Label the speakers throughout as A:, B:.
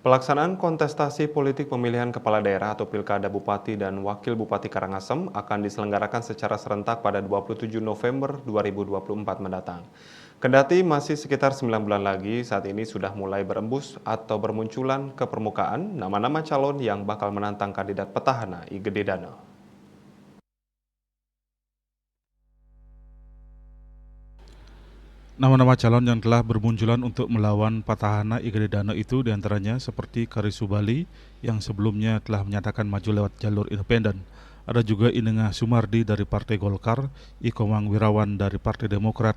A: Pelaksanaan kontestasi politik pemilihan kepala daerah atau pilkada bupati dan wakil bupati Karangasem akan diselenggarakan secara serentak pada 27 November 2024 mendatang. Kendati masih sekitar 9 bulan lagi, saat ini sudah mulai berembus atau bermunculan ke permukaan nama-nama calon yang bakal menantang kandidat petahana I Gede Dana.
B: Nama-nama calon yang telah bermunculan untuk melawan petahana I Gede Dana itu diantaranya seperti Kari Subali yang sebelumnya telah menyatakan maju lewat jalur independen. Ada juga Inengah Sumardi dari Partai Golkar, I Komang Wirawan dari Partai Demokrat,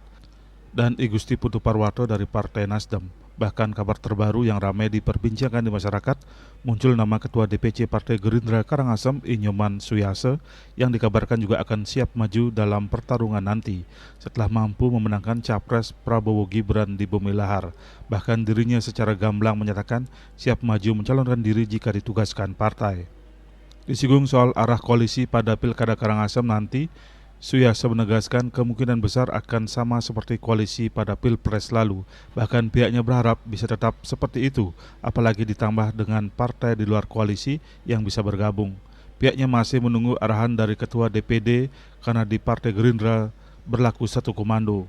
B: dan I Gusti Putu Parwato dari Partai Nasdem. Bahkan kabar terbaru yang ramai diperbincangkan di masyarakat, muncul nama Ketua DPC Partai Gerindra Karangasem I Nyoman Suyase yang dikabarkan juga akan siap maju dalam pertarungan nanti setelah mampu memenangkan Capres Prabowo Gibran di Bumilahar. Bahkan dirinya secara gamblang menyatakan siap maju mencalonkan diri jika ditugaskan partai. Disinggung soal arah koalisi pada Pilkada Karangasem nanti, Suyase menegaskan kemungkinan besar akan sama seperti koalisi pada Pilpres lalu. Bahkan pihaknya berharap bisa tetap seperti itu, apalagi ditambah dengan partai di luar koalisi yang bisa bergabung. Pihaknya masih menunggu arahan dari Ketua DPD karena di Partai Gerindra berlaku satu komando.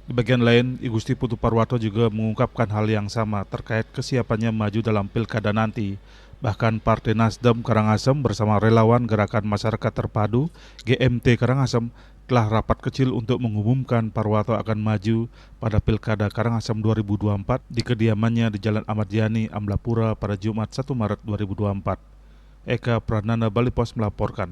B: Di bagian lain, I Gusti Putu Parwato juga mengungkapkan hal yang sama terkait kesiapannya maju dalam pilkada nanti. Bahkan Partai Nasdem Karangasem bersama relawan Gerakan Masyarakat Terpadu GMT Karangasem telah rapat kecil untuk mengumumkan Parwato akan maju pada Pilkada Karangasem 2024 di kediamannya di Jalan Ahmad Yani, Amblapura pada Jumat 1 Maret 2024. Eka Prananda Bali Pos melaporkan.